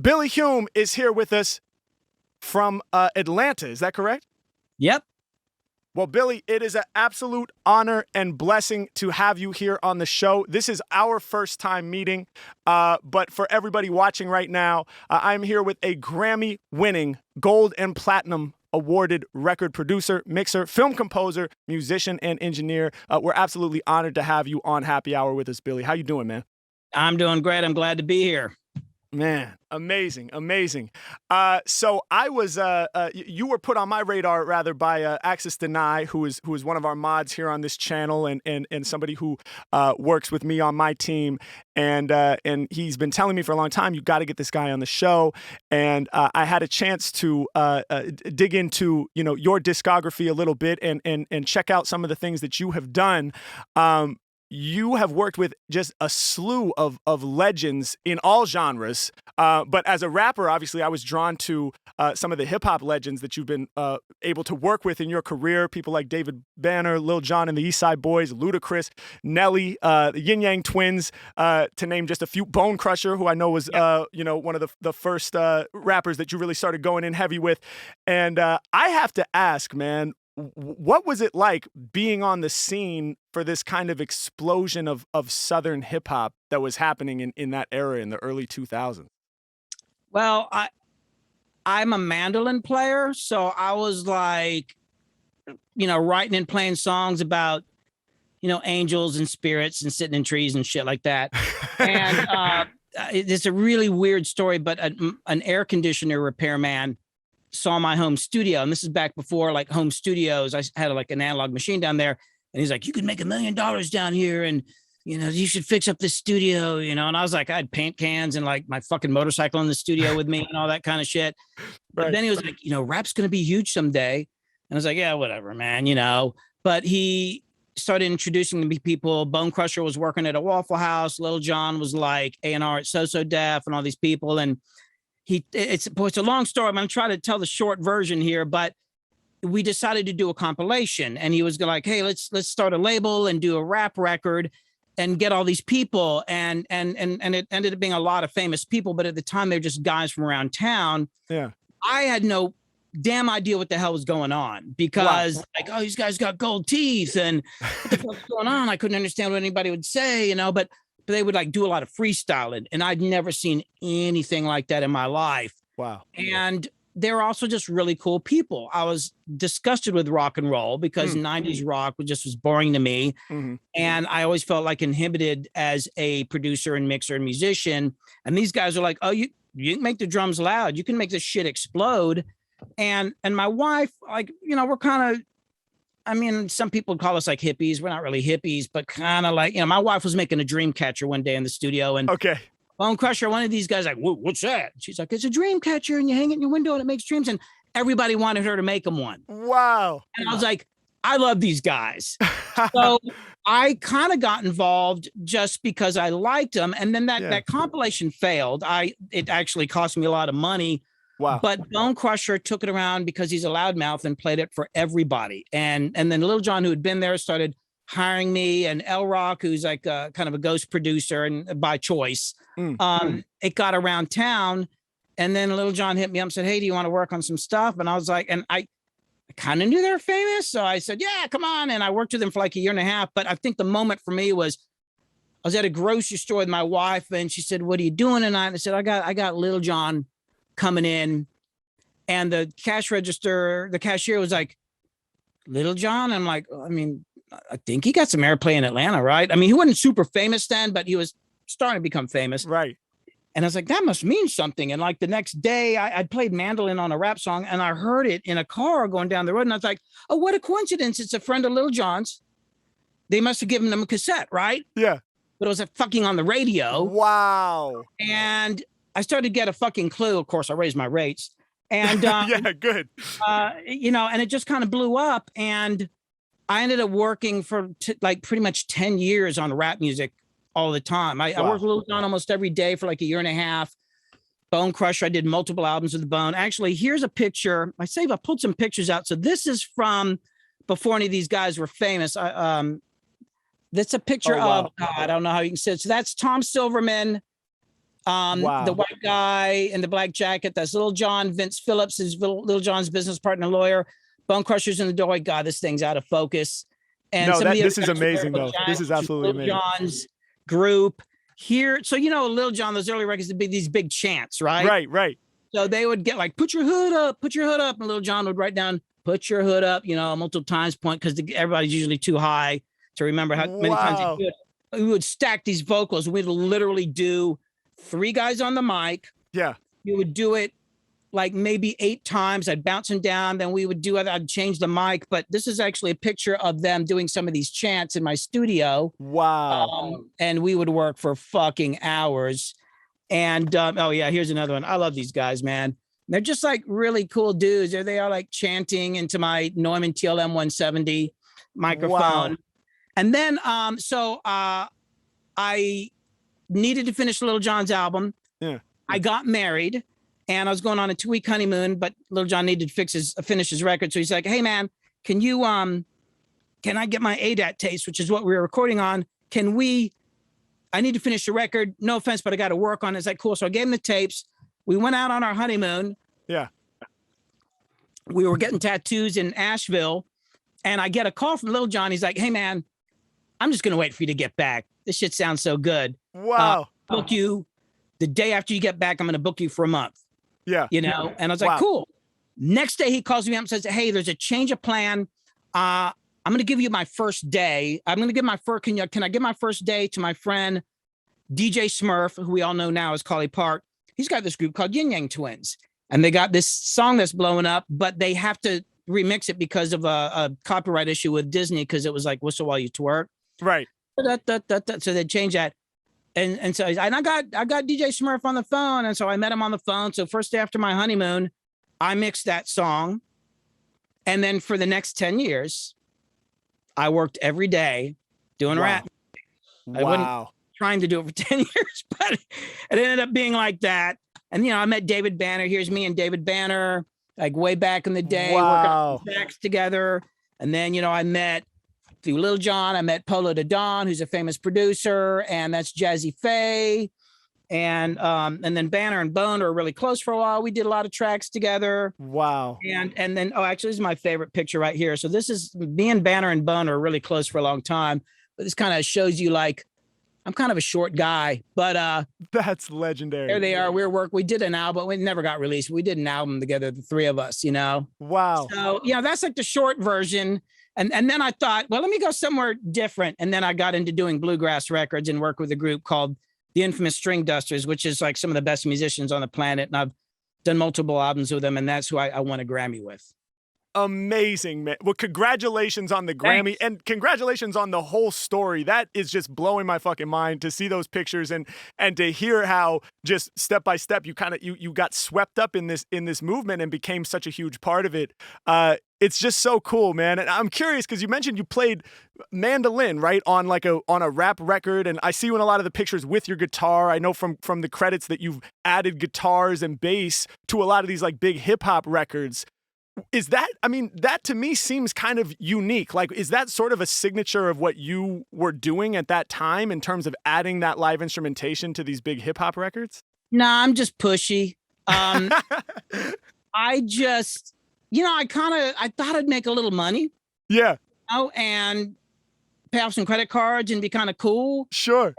Billy Hume is here with us from Atlanta. Is that correct? Yep. Well, Billy, it is an absolute honor and blessing to have you here on the show. This is our first time meeting, but for everybody watching right now, I'm here with a Grammy-winning Gold and Platinum awarded record producer, mixer, film composer, musician, and engineer. We're absolutely honored to have you on Happy Hour with us, Billy. How you doing, man? I'm doing great. I'm glad to be here. Man, amazing, amazing. So I was, you were put on my radar rather by Access Deny, who is one of our mods here on this channel, and somebody who works with me on my team, and he's been telling me for a long time, you got to get this guy on the show. And I had a chance to dig into your discography a little bit and check out some of the things that you have done. You have worked with just a slew of legends in all genres. But as a rapper, obviously, I was drawn to some of the hip hop legends that you've been able to work with in your career. People like David Banner, Lil Jon and the East Side Boys, Ludacris, Nelly, the Yin Yang Twins, to name just a few. Bone Crusher, who I know was one of the first rappers that you really started going in heavy with. And I have to ask, man, what was it like being on the scene for this kind of explosion of Southern hip hop that was happening in that era in the early 2000s? Well, I'm a mandolin player, so I was like, writing and playing songs about, angels and spirits and sitting in trees and shit like that. And it's a really weird story, but an air conditioner repairman saw my home studio, and this is back before like home studios. I had like an analog machine down there, and he's like, "You could make $1 million down here, and you should fix up this studio." And I was like, I had paint cans and like my fucking motorcycle in the studio with me and all that kind of shit. But then he was like, rap's gonna be huge someday, and I was like, yeah, whatever, man, But he started introducing me to people. Bone Crusher was working at a Waffle House. Lil Jon was like A&R at So Def, and all these people, and it's a long story. I'm going to try to tell the short version here, but we decided to do a compilation, and he was like, "Hey, let's start a label and do a rap record and get all these people." And it ended up being a lot of famous people, but at the time they're just guys from around town. Yeah. I had no damn idea what the hell was going on, because like, oh, these guys got gold teeth and what the fuck's going on? I couldn't understand what anybody would say, but they would like do a lot of freestyling, and I'd never seen anything like that in my life. Wow. And they're also just really cool people. I was disgusted with rock and roll because 90s rock was boring to me. Mm-hmm. And I always felt like inhibited as a producer and mixer and musician. And these guys are like, oh, you can make the drums loud. You can make this shit explode. And my wife, like, we're kind of, some people call us like hippies. We're not really hippies, but kind of like, my wife was making a dream catcher one day in the studio, and Bone Crusher, one of these guys, like, what's that? She's like, it's a dream catcher, and you hang it in your window and it makes dreams. And everybody wanted her to make them one. Wow. And I was like, I love these guys. So I kind of got involved just because I liked them. And then that compilation failed. It actually cost me a lot of money. Wow. But Bone Crusher took it around because he's a loudmouth and played it for everybody. And then Lil Jon, who had been there, started hiring me, and L Rock, who's like kind of a ghost producer and by choice. It got around town, and then Lil Jon hit me up and said, "Hey, do you want to work on some stuff?" And I was like, and I kind of knew they were famous, so I said, "Yeah, come on." And I worked with them for like a year and a half. But I think the moment for me was, I was at a grocery store with my wife, and she said, "What are you doing tonight?" And I said, I got Lil Jon coming in. And the cashier was like, "Lil Jon?" I'm like, I think he got some airplay in Atlanta, right? He wasn't super famous then, but he was starting to become famous. Right. And I was like, that must mean something. And like the next day I played mandolin on a rap song, and I heard it in a car going down the road. And I was like, oh, what a coincidence. It's a friend of Lil Jon's. They must have given them a cassette, right? Yeah. But it was fucking on the radio. Wow. And I started to get a fucking clue. Of course, I raised my rates. And yeah, good. And it just kind of blew up. And I ended up working for like pretty much 10 years on rap music all the time. I worked with Lil Jon almost every day for like a year and a half. Bone Crusher, I did multiple albums with Bone. Actually, here's a picture. I pulled some pictures out. So this is from before any of these guys were famous. That's a picture of, I don't know how you can see it. So that's Tom Silverman Wow. The white guy in the black jacket, that's Lil Jon. Vince Phillips is Lil Jon's business partner, lawyer. Bone Crusher's in the doorway. God, this thing's out of focus. And No, some of the this other is guys amazing though. This is absolutely Lil amazing. Jon's group here. So, you know, Lil Jon, those early records would be these big chants, right? Right, right. So they would get like, put your hood up, put your hood up. And Lil Jon would write down, put your hood up, you know, multiple times point, because everybody's usually too high to remember how many times you do it. We would stack these vocals. We'd literally do 3 guys on the mic. Yeah. You would do it like maybe 8 times. I'd bounce them down. Then we would do it. I'd change the mic. But this is actually a picture of them doing some of these chants in my studio. Wow. And we would work for fucking hours. And oh yeah, here's another one. I love these guys, man. They're just like really cool dudes. There they are, like chanting into my Neumann TLM 170 microphone. Wow. And then I needed to finish Lil Jon's album. Yeah. I got married and I was going on a 2-week honeymoon, but Lil Jon needed to finish his record. So he's like, hey man, can I get my ADAT tapes, which is what we were recording on? I need to finish the record. No offense, but I got to work on it. It's like, cool. So I gave him the tapes. We went out on our honeymoon. Yeah. We were getting tattoos in Asheville. And I get a call from Lil Jon. He's like, hey man, I'm just going to wait for you to get back. This shit sounds so good. Wow. Book you the day after you get back. I'm going to book you for a month. Yeah. You know? And I was like, cool. Next day he calls me up and says, hey, there's a change of plan. I'm going to give you my first day. I'm going to give can I give my first day to my friend, DJ Smurf, who we all know now as Collie Park. He's got this group called Yin Yang Twins. And they got this song that's blowing up, but they have to remix it because of a copyright issue with Disney, because it was like Whistle While You Twerk. Right. So they changed that. And so I got DJ Smurf on the phone. And so I met him on the phone. So first day after my honeymoon, I mixed that song. And then for the next 10 years, I worked every day doing rap. I wasn't trying to do it for 10 years, but it ended up being like that. And, you know, I met David Banner. Here's me and David Banner, like way back in the day, working on tracks together. And then, you know, I met through Lil Jon, I met Polo de Don, who's a famous producer, and that's Jazzy Faye. And then Banner and Bone are really close for a while. We did a lot of tracks together. Wow. And then, actually, this is my favorite picture right here. So this is me and Banner and Bone are really close for a long time. But this kind of shows you, like, I'm kind of a short guy, but that's legendary. There they are. We did an album. We never got released. We did an album together, the 3 of us, you know? Wow. So, you know, that's like the short version. And then I thought, well, let me go somewhere different. And then I got into doing bluegrass records and worked with a group called the infamous String Dusters, which is like some of the best musicians on the planet. And I've done multiple albums with them. And that's who I won a Grammy with. Amazing, man. Well, congratulations on the Grammy. Thanks. And congratulations on the whole story. That is just blowing my fucking mind to see those pictures and to hear how just step by step you kind of you got swept up in this movement and became such a huge part of it. It's just so cool, man. And I'm curious because you mentioned you played mandolin, right, on a rap record, and I see you in a lot of the pictures with your guitar. I know from the credits that you've added guitars and bass to a lot of these like big hip hop records. Is that, I mean, that to me seems kind of unique. Like, is that sort of a signature of what you were doing at that time in terms of adding that live instrumentation to these big hip hop records? Nah, I'm just pushy. I just, you know, I thought I'd make a little money. Yeah. Oh, and pay off some credit cards and be kind of cool. Sure.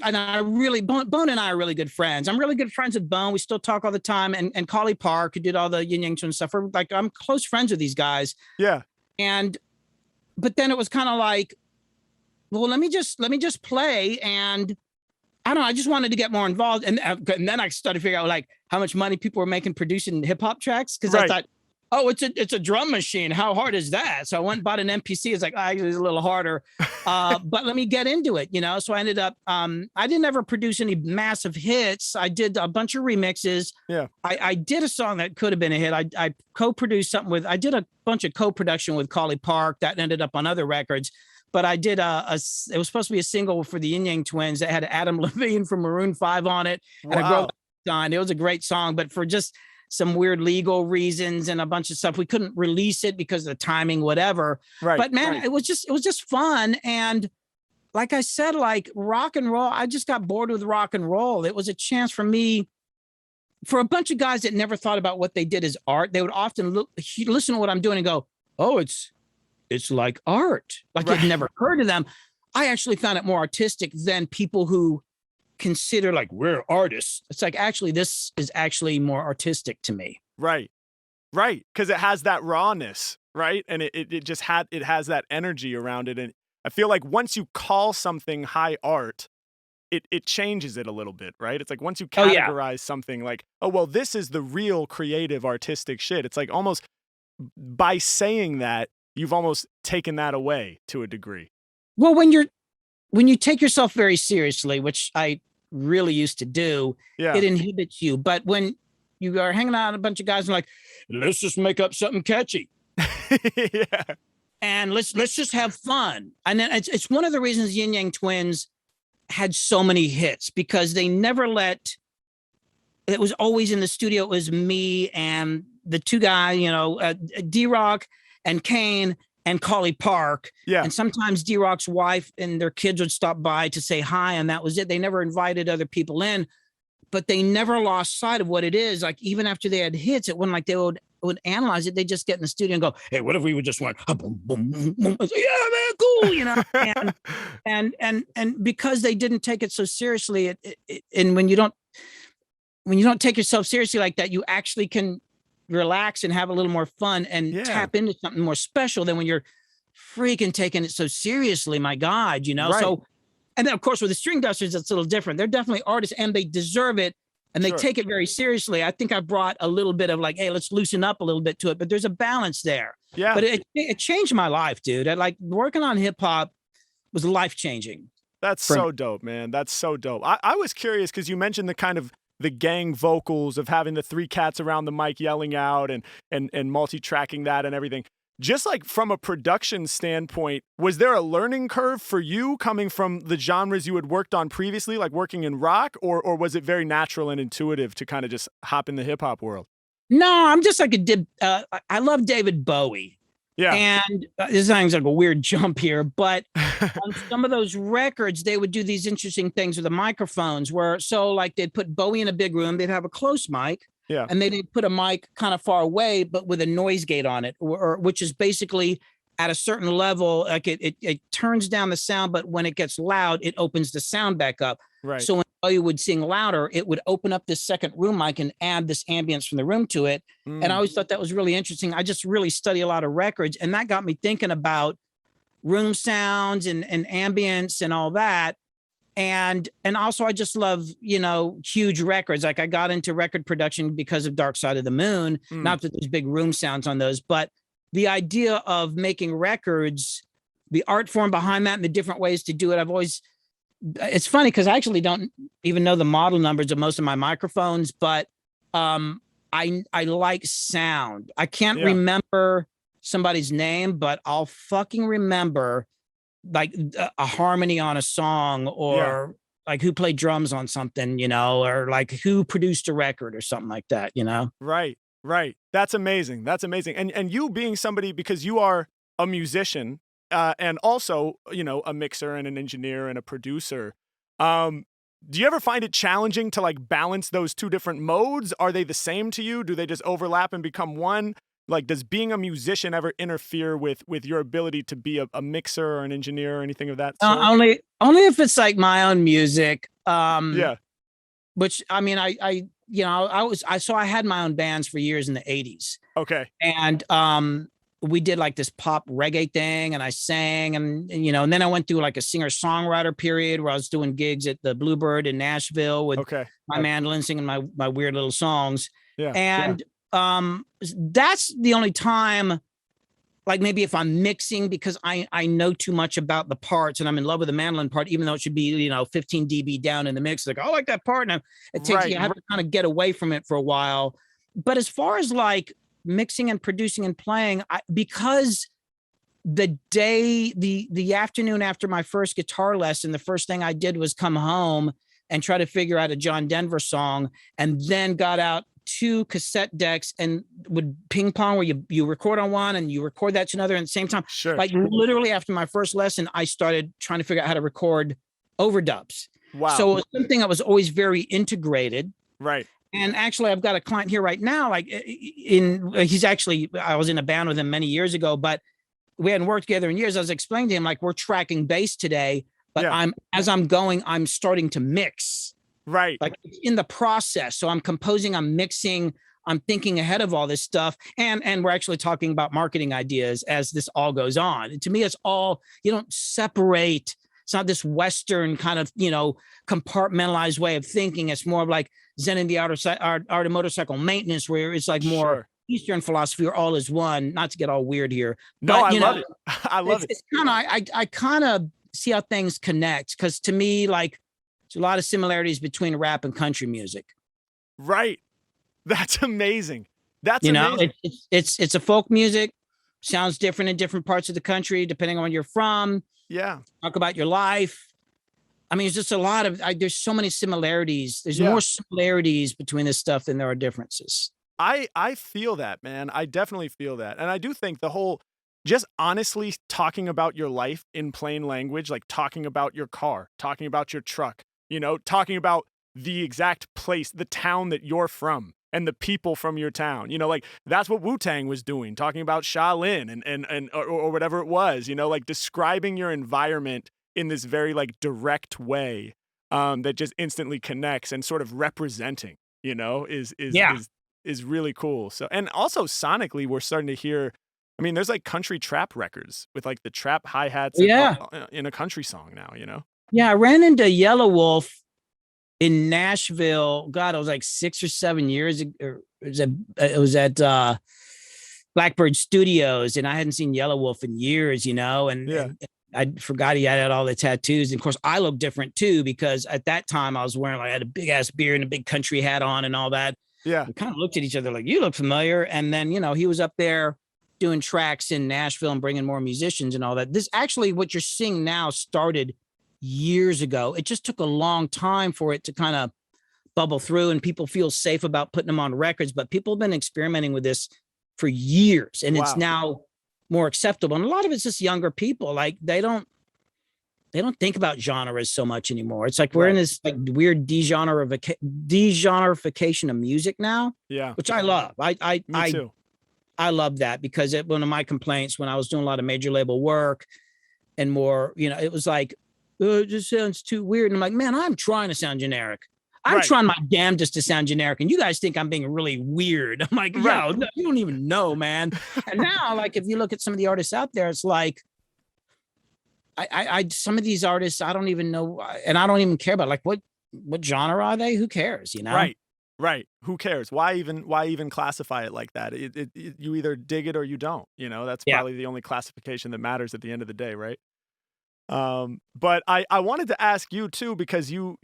And I really, Bone and I are really good friends. I'm really good friends with Bone. We still talk all the time. And Collie Park, who did all the Yin Yang Twins stuff. I'm close friends with these guys. Yeah. But then it was kind of like, well, let me just play. And I don't know, I just wanted to get more involved. And then I started to figure out like how much money people were making producing hip hop tracks. Cause I thought, oh, it's a drum machine. How hard is that? So I went and bought an MPC. It's like, actually, it's a little harder. But let me get into it, you know? So I ended up, I didn't ever produce any massive hits. I did a bunch of remixes. Yeah. I did a song that could have been a hit. I co-produced something I did a bunch of co-production with Collie Park that ended up on other records. But I did it was supposed to be a single for the Yin Yang Twins that had Adam Levine from Maroon 5 on it. And a girl on. It was a great song, but for just some weird legal reasons and a bunch of stuff, we couldn't release it because of the timing, whatever. Right. But man, it was just fun. And like I said, like rock and roll, I just got bored with rock and roll. It was a chance for me, for a bunch of guys that never thought about what they did as art. They would often listen to what I'm doing and go, oh, it's like art. Like Right. it never occurred to them. I actually found it more artistic than people who consider like we're artists. It's like, actually, this is actually more artistic to me. Right. Right. Because it has that rawness, right? And it just it has that energy around it. And I feel like once you call something high art, it changes it a little bit, right? It's like once you categorize something like, oh, well, this is the real creative artistic shit. It's like almost by saying that, you've almost taken that away to a degree. Well, when you take yourself very seriously, which I really used to do, it inhibits you. But when you are hanging out with a bunch of guys and like, let's just make up something catchy. Yeah. And let's just have fun. And then it's one of the reasons Yin Yang Twins had so many hits, because they never let, it was always in the studio. It was me and the two guys, D-Rock and Kane and Collie Park. Yeah. And sometimes D-Rock's wife and their kids would stop by to say hi, and that was it. They never invited other people in, but they never lost sight of what it is. Like even after they had hits, it wasn't like they would analyze it. They just get in the studio and go, hey, what if we would just went, boom, boom, boom, boom. Like, yeah, man, cool, and because they didn't take it so seriously, and when you don't take yourself seriously like that, you actually can relax and have a little more fun and tap into something more special than when you're freaking taking it so seriously. My God, Right. So, and then of course with the String Dusters, it's a little different. They're definitely artists and they deserve it. And they take it very seriously. I think I brought a little bit of like, hey, let's loosen up a little bit to it, but there's a balance there. Yeah. But it changed my life, dude. I like working on hip hop was life changing. That's so dope, man. That's so dope. I was curious because you mentioned the kind of the gang vocals of having the three cats around the mic yelling out and multi-tracking that and everything. Just like from a production standpoint, was there a learning curve for you coming from the genres you had worked on previously, like working in rock, or was it very natural and intuitive to kind of just hop in the hip hop world? No, I'm just like I love David Bowie. Yeah. And this sounds like a weird jump here, but on some of those records, they would do these interesting things with the microphones like they'd put Bowie in a big room, they'd have a close mic. Yeah. And they'd put a mic kind of far away, but with a noise gate on it, or which is basically at a certain level, like it turns down the sound, but when it gets loud, it opens the sound back up. Right. So when Bowie would sing louder, it would open up this second room mic and add this ambience from the room to it. And I always thought that was really interesting. I just really study a lot of records, and that got me thinking about room sounds and ambience and all that. And also I just love, huge records. Like I got into record production because of Dark Side of the Moon, not that there's big room sounds on those, but the idea of making records, the art form behind that and the different ways to do it. It's funny because I actually don't even know the model numbers of most of my microphones, but I like sound. I can't remember somebody's name, but I'll fucking remember like a harmony on a song, or like who played drums on something, or like who produced a record or something like that, Right. That's amazing. And you being somebody, because you are a musician and also, a mixer and an engineer and a producer. Do you ever find it challenging to like balance those two different modes? Are they the same to you? Do they just overlap and become one? Like, does being a musician ever interfere with your ability to be a mixer or an engineer or anything of that sort? Only if it's like my own music. Which I mean, I had my own bands for years in the 80s. Okay. And we did like this pop reggae thing, and I sang, and then I went through like a singer-songwriter period where I was doing gigs at the Bluebird in Nashville with my mandolin singing my weird little songs. Yeah. And that's the only time, like maybe if I'm mixing, because I know too much about the parts and I'm in love with the mandolin part, even though it should be, 15 dB down in the mix. Like, I like that part. And it takes, you have to kind of get away from it for a while. But as far as like mixing and producing and playing, because the afternoon after my first guitar lesson, the first thing I did was come home and try to figure out a John Denver song, and then got out two cassette decks and would ping pong where you record on one and you record that to another at the same time. Sure. Like literally after my first lesson, I started trying to figure out how to record overdubs. Wow. So it was something that was always very integrated. Right. And actually, I've got a client here right now. Like I was in a band with him many years ago, but we hadn't worked together in years. I was explaining to him, like, we're tracking bass today, but as I'm going, I'm starting to mix. Right. Like in the process. So I'm composing, I'm mixing, I'm thinking ahead of all this stuff. And we're actually talking about marketing ideas as this all goes on. And to me, it's all, you don't separate. It's not this Western kind of, compartmentalized way of thinking. It's more of like Zen and the art of motorcycle maintenance, where it's like more Eastern philosophy, or all is one. Not to get all weird here. No, I love it. I love it. It's kind of, I kind of see how things connect, because to me, like, there's a lot of similarities between rap and country music. Right. That's amazing. That's amazing. It's a folk music. Sounds different in different parts of the country, depending on where you're from. Yeah. Talk about your life. I mean, it's just a lot of, there's so many similarities. There's more similarities between this stuff than there are differences. I feel that, man. I definitely feel that. And I do think the whole, just honestly talking about your life in plain language, like talking about your car, talking about your truck, talking about the exact place, the town that you're from and the people from your town, like that's what Wu-Tang was doing, talking about Shaolin or whatever it was, like describing your environment in this very like direct way that just instantly connects, and sort of representing, is really cool. So, and also sonically, we're starting to hear, I mean, there's like country trap records with like the trap hi-hats in a country song now, Yeah, I ran into Yellow Wolf in Nashville. God, it was like 6 or 7 years ago. It was at Blackbird Studios, and I hadn't seen Yellow Wolf in years, and I forgot he had all the tattoos. And of course, I looked different too, because at that time I was wearing, I had a big ass beard and a big country hat on and all that. Yeah. We kind of looked at each other like, you look familiar. And then, he was up there doing tracks in Nashville and bringing more musicians and all that. This actually, what you're seeing now started years ago. It just took a long time for it to kind of bubble through and people feel safe about putting them on records. But people have been experimenting with this for years, and it's now more acceptable. And a lot of it's just younger people. Like they don't think about genres so much anymore. It's like we're in this like weird degenerification of music now. Yeah. Which I love. Me too. I love that, because one of my complaints when I was doing a lot of major label work and more, it was like, oh, it just sounds too weird. And I'm like, man, I'm trying to sound generic. I'm trying my damnedest to sound generic. And you guys think I'm being really weird. I'm like, yo, no, you don't even know, man. And now, like, if you look at some of the artists out there, it's like, some of these artists, I don't even know. And I don't even care about, like, what genre are they? Who cares, Right. Who cares? Why even classify it like that? You either dig it or you don't, that's probably the only classification that matters at the end of the day. Right. But I wanted to ask you too, because you've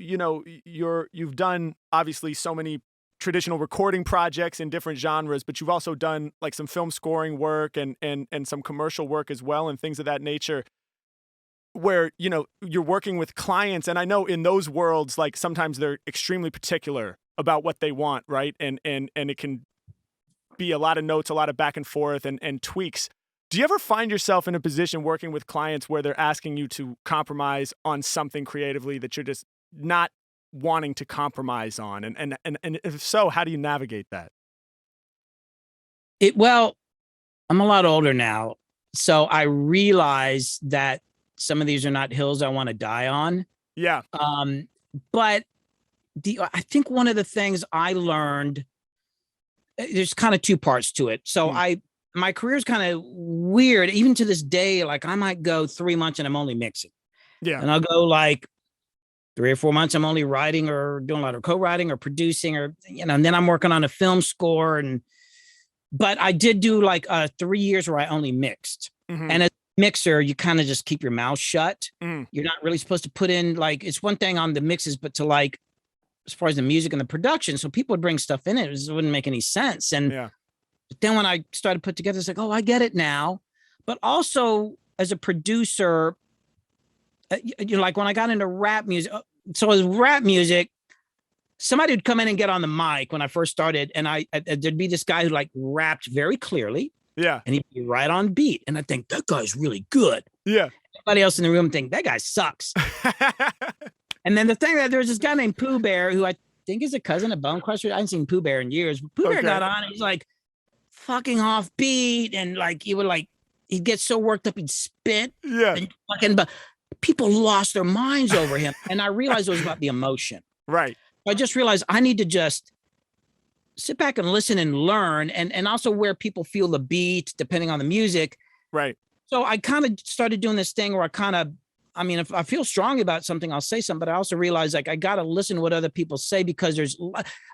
done obviously so many traditional recording projects in different genres, but you've also done like some film scoring work and some commercial work as well, and things of that nature, where, you're working with clients. And I know in those worlds, like sometimes they're extremely particular about what they want. Right. And it can be a lot of notes, a lot of back and forth and tweaks. Do you ever find yourself in a position working with clients where they're asking you to compromise on something creatively that you're just not wanting to compromise on? And if so, how do you navigate that? Well, I'm a lot older now, so I realize that some of these are not hills I want to die on. Yeah. But I think one of the things I learned, there's kind of two parts to it. So my career is kind of weird. Even to this day, like I might go 3 months and I'm only mixing. Yeah. And I'll go like 3 or 4 months, I'm only writing or doing a lot of co-writing or producing, or, and then I'm working on a film score. But I did do like 3 years where I only mixed. Mm-hmm. And as a mixer, you kind of just keep your mouth shut. Mm. You're not really supposed to put in, like, it's one thing on the mixes, but to like, as far as the music and the production, so people would bring stuff in, it wouldn't make any sense. And but then when I started to put together, it's like, oh, I get it now. But also as a producer, like when I got into rap music, so as rap music, somebody would come in and get on the mic when I first started, and there'd be this guy who like rapped very clearly, Yeah. and he'd be right on beat, and I think that guy's really good. Yeah. Everybody else in the room think that guy sucks. And then the thing that there's this guy named Pooh Bear who I think is a cousin of Bone Crusher. I haven't seen Pooh Bear in years. But Pooh Bear got on, and he's like fucking off beat, and like he'd get so worked up he'd spit. Yeah. And fucking, but people lost their minds over him, and I realized it was about the emotion. Right. I just realized I need to just sit back and listen and learn, and also where people feel the beat depending on the music. Right. So I kind of started doing this thing where I mean, if I feel strongly about something, I'll say something, but I also realize like I got to listen to what other people say, because there's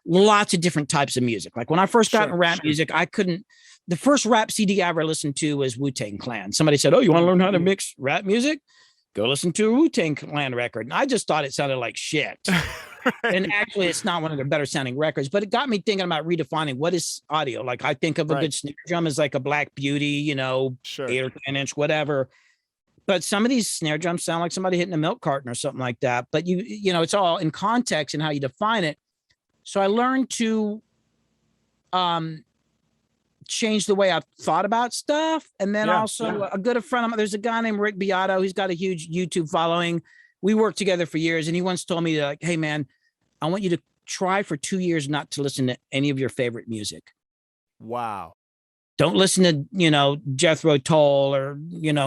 lots of different types of music. Like when I first got into rap music, the first rap CD I ever listened to was Wu-Tang Clan. Somebody said, "Oh, you want to learn how to mix rap music? Go listen to a Wu-Tang Clan record." And I just thought it sounded like shit. Right. And actually, it's not one of their better sounding records, but it got me thinking about redefining what is audio. Like I think of a good snare drum as like a Black Beauty, 8 or 10 inch, whatever. But some of these snare drums sound like somebody hitting a milk carton or something like that. But it's all in context and how you define it. So I learned to change the way I thought about stuff. And then a good friend of mine, there's a guy named Rick Beato. He's got a huge YouTube following. We worked together for years, and he once told me, like, "Hey man, I want you to try for 2 years not to listen to any of your favorite music." Wow. Don't listen to, Jethro Tull or,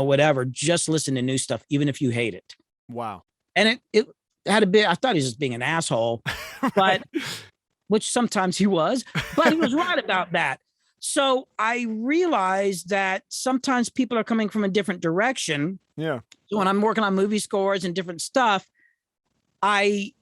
whatever. Just listen to new stuff, even if you hate it. Wow. And it had a bit, I thought he was just being an asshole, but which sometimes he was, but he was right about that. So I realized that sometimes people are coming from a different direction. Yeah. So when I'm working on movie scores and different stuff, I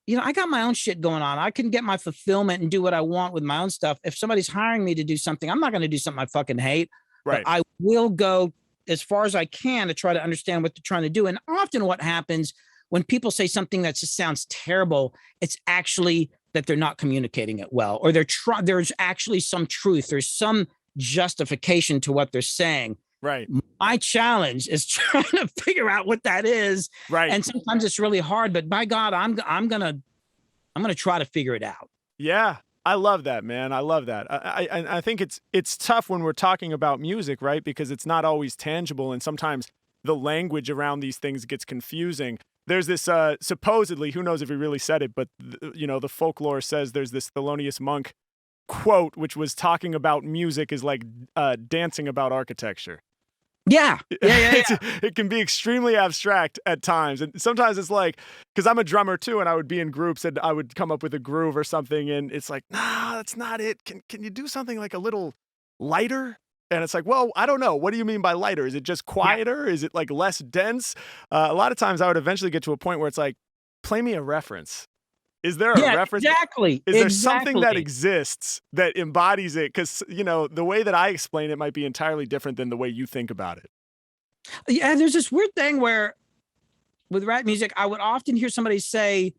got my own shit going on. I can get my fulfillment and do what I want with my own stuff. If somebody's hiring me to do something, I'm not going to do something I fucking hate. Right. But I will go as far as I can to try to understand what they're trying to do. And often what happens when people say something that just sounds terrible, it's actually that they're not communicating it well, or there's actually some truth. There's some justification to what they're saying. Right. My challenge is trying to figure out what that is. Right. And sometimes it's really hard, but by God, I'm gonna try to figure it out. Yeah. I love that, man. I love that. I think it's tough when we're talking about music, right? Because it's not always tangible, and sometimes the language around these things gets confusing. There's this supposedly, who knows if he really said it, but the folklore says there's this Thelonious Monk quote which was talking about music is like dancing about architecture. Yeah. It can be extremely abstract at times. And sometimes it's like, because I'm a drummer too, and I would be in groups and I would come up with a groove or something, and it's like, nah, that's not it. Can you do something like a little lighter? And it's like, well, I don't know. What do you mean by lighter? Is it just quieter? Is it like less dense? A lot of times I would eventually get to a point where it's like, play me a reference. Is there a reference? Exactly. Is there something that exists that embodies it? Because, the way that I explain it might be entirely different than the way you think about it. Yeah, there's this weird thing where with rap music, I would often hear somebody say,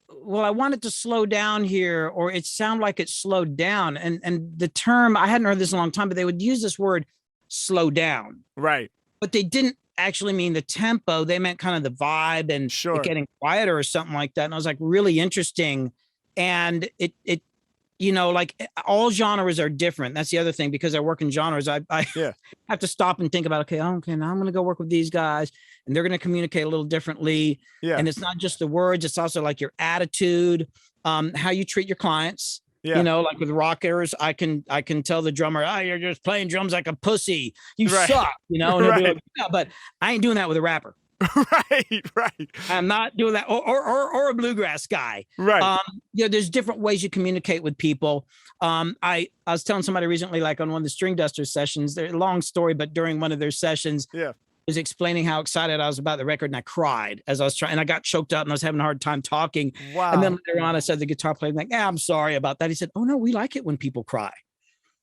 well, I want it to slow down here, or it sound like it slowed down. And the term, I hadn't heard this in a long time, but they would use this word slow down. Right. But they didn't actually mean the tempo. They meant kind of the vibe and it getting quieter or something like that. And I was like, really interesting. And it like all genres are different. That's the other thing, because I work in genres. I have to stop and think about, okay, now I'm going to go work with these guys, and they're going to communicate a little differently. Yeah. And it's not just the words. It's also like your attitude, how you treat your clients. Yeah. Like with rockers, I can tell the drummer, you're just playing drums like a pussy. You suck, and he'll be like, yeah, but I ain't doing that with a rapper. Right. I'm not doing that, or a bluegrass guy. Right. There's different ways you communicate with people. I was telling somebody recently, like on one of the String Dusters sessions, they're a long story, but during one of their sessions, was explaining how excited I was about the record, and I cried as I was trying, and I got choked up and I was having a hard time talking. Wow. And then later on, I said, the guitar player, like, I'm sorry about that. He said, oh no, we like it when people cry.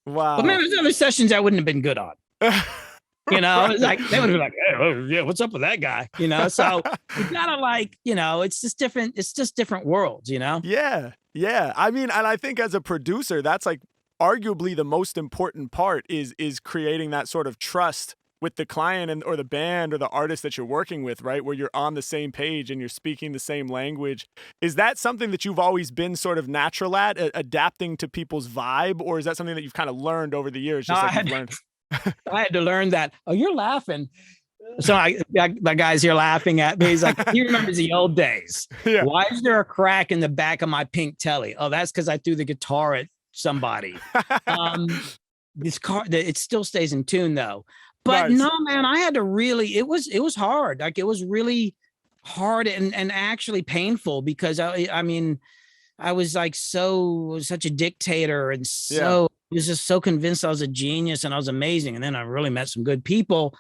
Wow. But man, there's other sessions I wouldn't have been good on. It's like, they would be like, hey, what's up with that guy? So you gotta it's just different worlds, Yeah. I mean, and I think as a producer, that's like arguably the most important part is creating that sort of trust with the client and or the band or the artist that you're working with, right? Where you're on the same page and you're speaking the same language. Is that something that you've always been sort of natural at, adapting to people's vibe, or is that something that you've kind of learned over the years? No, Just like you've learned. I had to learn that. Oh, you're laughing. So the guy's here laughing at me. He's like, he remembers the old days. Yeah. Why is there a crack in the back of my pink telly? Oh, that's because I threw the guitar at somebody. This car, it still stays in tune though. But Nice. no, man, I had to really, it was hard. Like it was really hard and actually painful because I mean, I was like such a dictator and so I was just so convinced I was a genius and I was amazing. And then I really met some good people.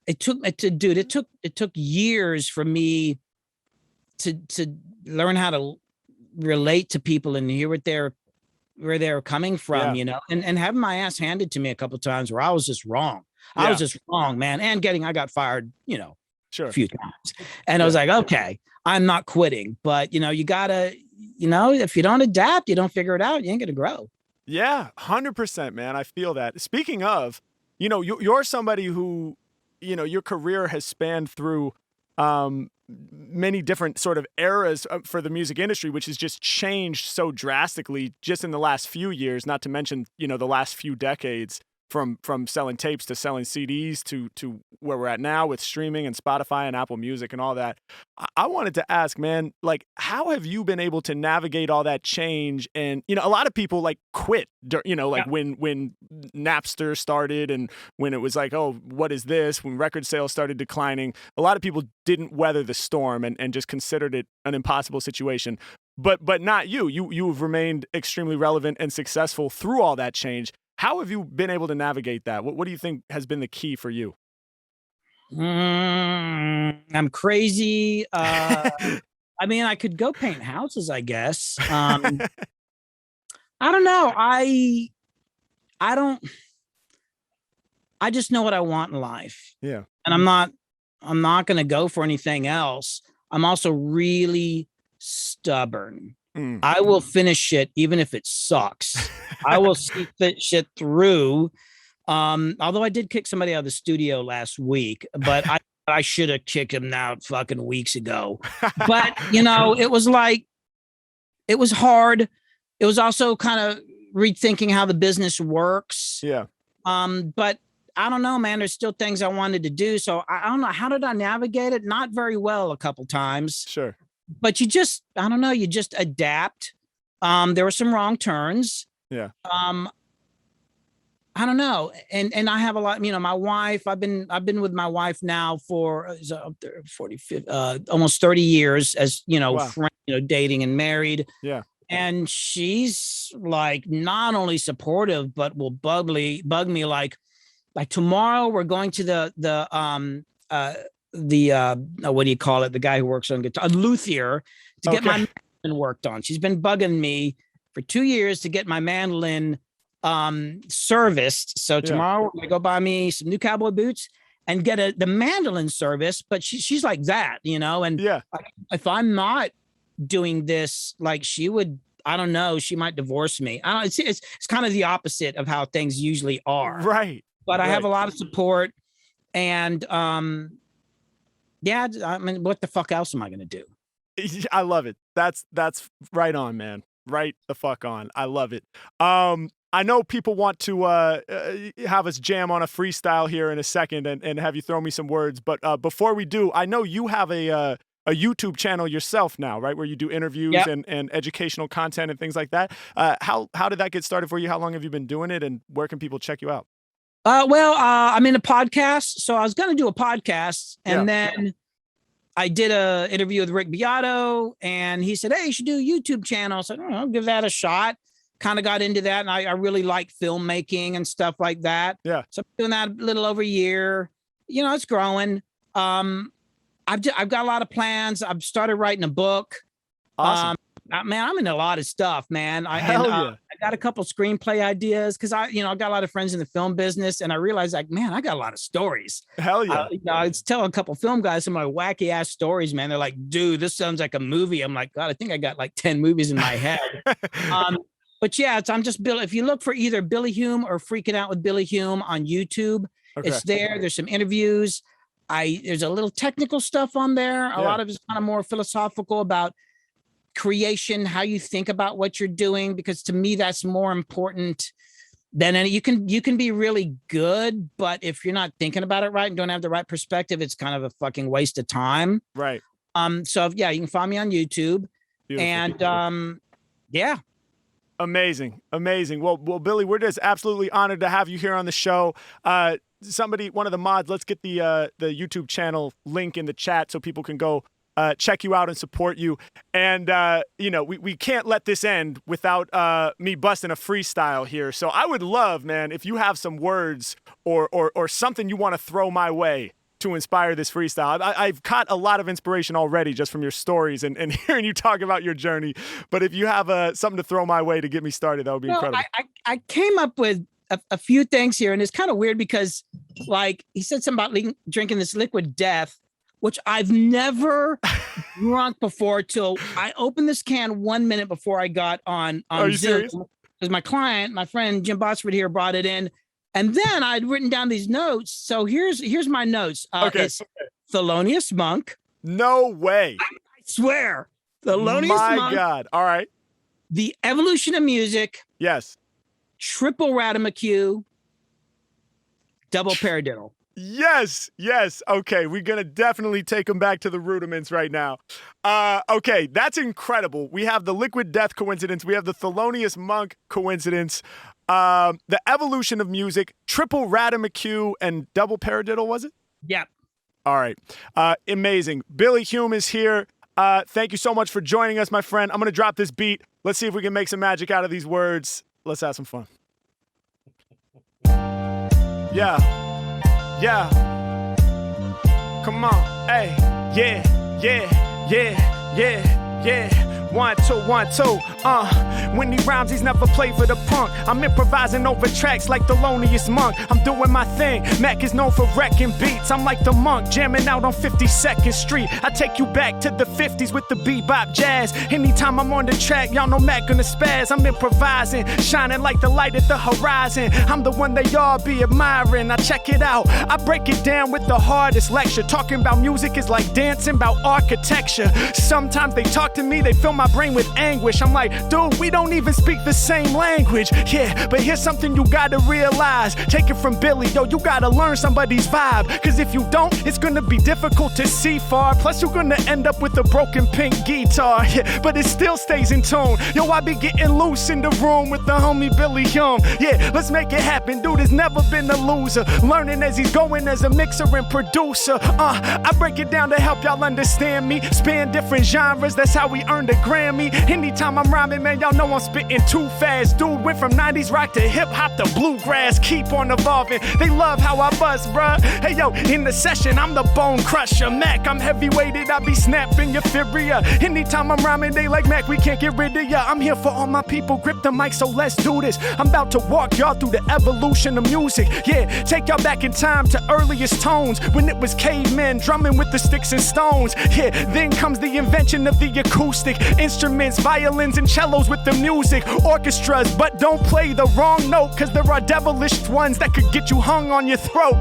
It took years for me to learn how to relate to people and hear where they're coming from, you know, and having my ass handed to me a couple of times where I was just wrong. I was just wrong, man. And I got fired, you know, a few times. And I was like, okay, I'm not quitting, but you know, you gotta, you know, if you don't adapt, you don't figure it out, you ain't gonna grow. Yeah, 100%, man. I feel that. Speaking of, you know, you're somebody who, you know, your career has spanned through many different sort of eras for the music industry, which has just changed so drastically just in the last few years, not to mention, you know, the last few decades from selling tapes to selling CDs to where we're at now with streaming and Spotify and Apple Music and all that. I wanted to ask, man, like, how have you been able to navigate all that change? And, you know, a lot of people like quit, you know, like when Napster started and when it was like, oh, what is this? When record sales started declining, a lot of people didn't weather the storm and just considered it an impossible situation. But not you. You have remained extremely relevant and successful through all that change. How have you been able to navigate that? What do you think has been the key for you? I'm crazy. I mean, I could go paint houses, I guess. I don't know. I just know what I want in life. Yeah. And I'm not going to go for anything else. I'm also really stubborn. I will finish shit even if it sucks. I will see that shit through. Although I did kick somebody out of the studio last week, but I should have kicked him out fucking weeks ago. But you know, it was hard. It was also kind of rethinking how the business works. Yeah. But I don't know, man. There's still things I wanted to do. So I don't know. How did I navigate it? Not very well a couple times. Sure. But I don't know, you just adapt. There were some wrong turns. Yeah. I don't know. And I have a lot, you know, my wife, I've been with my wife now for 40, almost 30 years as, you know, friend, you know, dating and married. Yeah. And she's like not only supportive, but will bug me like tomorrow we're going to the what do you call it? The guy who works on guitar, a luthier, to get my mandolin worked on. She's been bugging me for 2 years to get my mandolin serviced. So tomorrow we're gonna go buy me some new cowboy boots and get the mandolin service. But she's like that, you know. And if I'm not doing this, like she would, I don't know, she might divorce me. I don't. It's kind of the opposite of how things usually are. Right. But I have a lot of support, and yeah, I mean, what the fuck else am I gonna do? I love it. That's right on, man. Right the fuck on. I love it. I know people want to have us jam on a freestyle here in a second and have you throw me some words. But before we do, I know you have a YouTube channel yourself now, right? Where you do interviews and educational content and things like that. How did that get started for you? How long have you been doing it? And where can people check you out? I'm in a podcast. So I was going to do a podcast and then I did a interview with Rick Beato and he said, hey, you should do a YouTube channel. So I'll give that a shot. Kind of got into that. And I really like filmmaking and stuff like that. Yeah. So I'm doing that a little over a year. You know, it's growing. I've got a lot of plans. I've started writing a book. Awesome. Man, I'm in a lot of stuff, man. I got a couple screenplay ideas because I got a lot of friends in the film business, and I realized, like, man, I got a lot of stories. Hell yeah! I was telling a couple film guys some of my wacky ass stories, man. They're like, dude, this sounds like a movie. I'm like, God, I think I got like 10 movies in my head. But yeah, I'm just Bill. If you look for either Billy Hume or Freaking Out with Billy Hume on YouTube, Okay. It's there. There's some interviews. There's a little technical stuff on there. A lot of it's kind of more philosophical about creation, how you think about what you're doing, because to me that's more important than any. You can be really good, but if you're not thinking about it right and don't have the right perspective, it's kind of a fucking waste of time. Right. So yeah, you can find me on YouTube. Beautiful. And yeah. Amazing. Well, Billy, we're just absolutely honored to have you here on the show. One of the mods, let's get the YouTube channel link in the chat so people can go check you out and support you. And, we can't let this end without me busting a freestyle here. So I would love, man, if you have some words or something you want to throw my way to inspire this freestyle. I've caught a lot of inspiration already just from your stories and hearing you talk about your journey. But if you have something to throw my way to get me started, that would be incredible. I came up with a few things here, and it's kind of weird because, like, he said something about drinking this liquid death, which I've never drunk before till I opened this can 1 minute before I got on Are you Zoom. serious? Because my client, my friend Jim Botsford here, brought it in. And then I'd written down these notes. So here's my notes. It's Thelonious Monk. No way. I swear. Thelonious Monk. My God. All right. The Evolution of Music. Yes. Triple Radamacue. Double Paradiddle. Yes. Okay, we're going to definitely take them back to the rudiments right now. Okay, that's incredible. We have the Liquid Death coincidence. We have the Thelonious Monk coincidence. The Evolution of Music, Triple Radamacue, and Double Paradiddle, was it? Yep. All right. Amazing. Billy Hume is here. Thank you so much for joining us, my friend. I'm going to drop this beat. Let's see if we can make some magic out of these words. Let's have some fun. Yeah. Come on. Hey. Yeah. 1, 2, 1, 2. When he rhymes, he's never played for the punk. I'm improvising over tracks like the Thelonious Monk. I'm doing my thing. Mack is known for wrecking beats. I'm like the monk jamming out on 52nd Street. I take you back to the 50s with the bebop jazz. Anytime I'm on the track, y'all know Mack gonna spaz. I'm improvising, shining like the light at the horizon. I'm the one they all be admiring. Now check it out. I break it down with the hardest lecture. Talking about music is like dancing about architecture. Sometimes they talk to me, they fill my brain with anguish. I'm like, dude, we don't even speak the same language. Yeah, but here's something you gotta realize. Take it from Billy, yo, you gotta learn somebody's vibe. Cause if you don't, it's gonna be difficult to see far. Plus you're gonna end up with a broken pink guitar. Yeah, but it still stays in tune. Yo, I be getting loose in the room with the homie Billy Hume. Yeah, let's make it happen. Dude has never been a loser. Learning as he's going as a mixer and producer. I break it down to help y'all understand me. Span different genres, that's how we earned a Grammy. Anytime I'm rhyming, man, y'all know I'm spitting too fast. Dude went from 90s rock to hip hop to bluegrass. Keep on evolving. They love how I buzz, bruh. Hey, yo, in the session, I'm the bone crusher. Mack, I'm heavyweighted, I be snapping your fibria. Anytime I'm rhyming, they like, Mack, we can't get rid of ya. I'm here for all my people, grip the mic, so let's do this. I'm about to walk y'all through the evolution of music. Yeah, take y'all back in time to earliest tones, when it was cavemen drumming with the sticks and stones. Yeah, then comes the invention of the acoustic instruments, violins and cellos with the music, orchestras, but don't play the wrong note, cause there are devilish ones that could get you hung on your throat.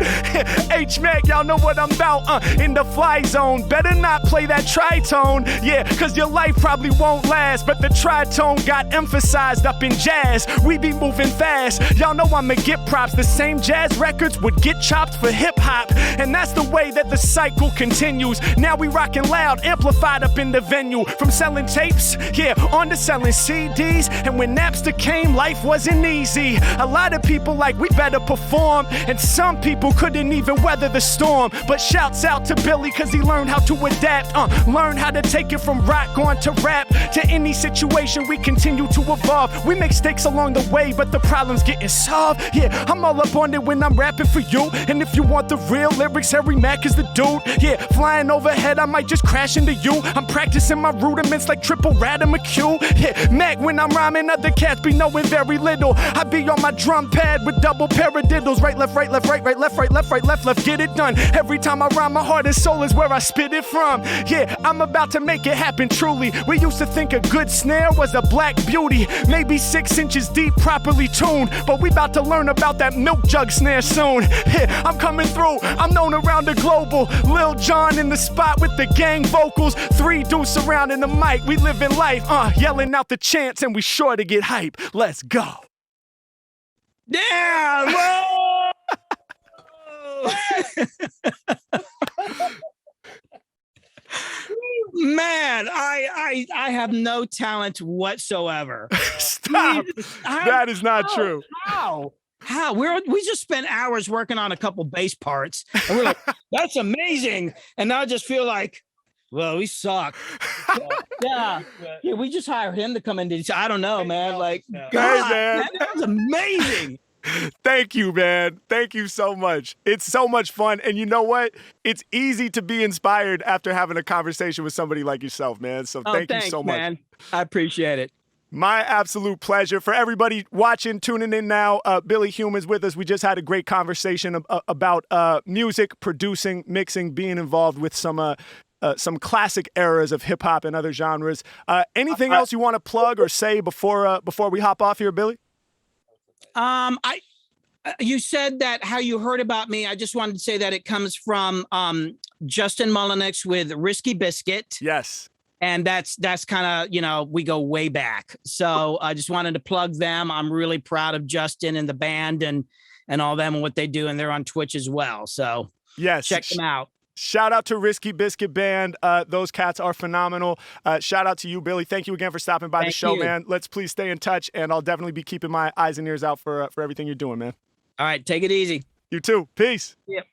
H-Mack, y'all know what I'm about, in the fly zone, better not play that tritone, yeah, cause your life probably won't last, but the tritone got emphasized up in jazz, we be moving fast, y'all know I'ma get props, the same jazz records would get chopped for hip-hop, and that's the way that the cycle continues. Now we rockin' loud, amplified up in the venue, from selling tapes, yeah, on to selling CDs. And when Napster came, life wasn't easy. A lot of people like, we better perform, and some people couldn't even weather the storm. But shouts out to Billy, cause he learned how to adapt, learn how to take it from rock on to rap. To any situation, we continue to evolve. We make mistakes along the way, but the problem's getting solved. Yeah, I'm all up on it when I'm rapping for you. And if you want the real lyrics, Harry Mack is the dude. Yeah, flying overhead, I might just crash into you. I'm practicing my rudiments like Triple Radamacue. Yeah, Mack winning when I'm rhyming, other cats be knowing very little. I be on my drum pad with double paradiddles. Right, left, right, left, right, right, left, right, left, right, left, left, get it done. Every time I rhyme, my heart and soul is where I spit it from. Yeah, I'm about to make it happen truly. We used to think a good snare was a black beauty, maybe 6 inches deep, properly tuned. But we about to learn about that milk jug snare soon. Yeah, I'm coming through, I'm known around the global. Lil Jon in the spot with the gang vocals. 3 dudes surrounding the mic, we living life, yelling out the chants, and we sure to get hype. Let's go. Damn, whoa! Man, I have no talent whatsoever. Stop. That is not true. How? We just spent hours working on a couple bass parts, and we're like, that's amazing. And now I just feel like, well, we suck. Yeah, we just hired him to come in. I don't know, man. Like, God, man, that was amazing. Thank you, man. Thank you so much. It's so much fun. And you know what? It's easy to be inspired after having a conversation with somebody like yourself, man. So thanks, you so much. Man. I appreciate it. My absolute pleasure. For everybody watching, tuning in now, Billy Hume is with us. We just had a great conversation about music, producing, mixing, being involved with some classic eras of hip hop and other genres. Anything else you want to plug or say before we hop off here, Billy? You said that how you heard about me. I just wanted to say that it comes from Justin Mullinix with Risky Biscuit. Yes. And that's kind of, we go way back. So I just wanted to plug them. I'm really proud of Justin and the band and all them and what they do. And they're on Twitch as well. So yes, check them out. Shout out to Risky Biscuit Band. Those cats are phenomenal. Shout out to you, Billy. Thank you again for stopping by the show, man. Let's please stay in touch, and I'll definitely be keeping my eyes and ears out for everything you're doing, man. All right, take it easy. You too. Peace. Yep.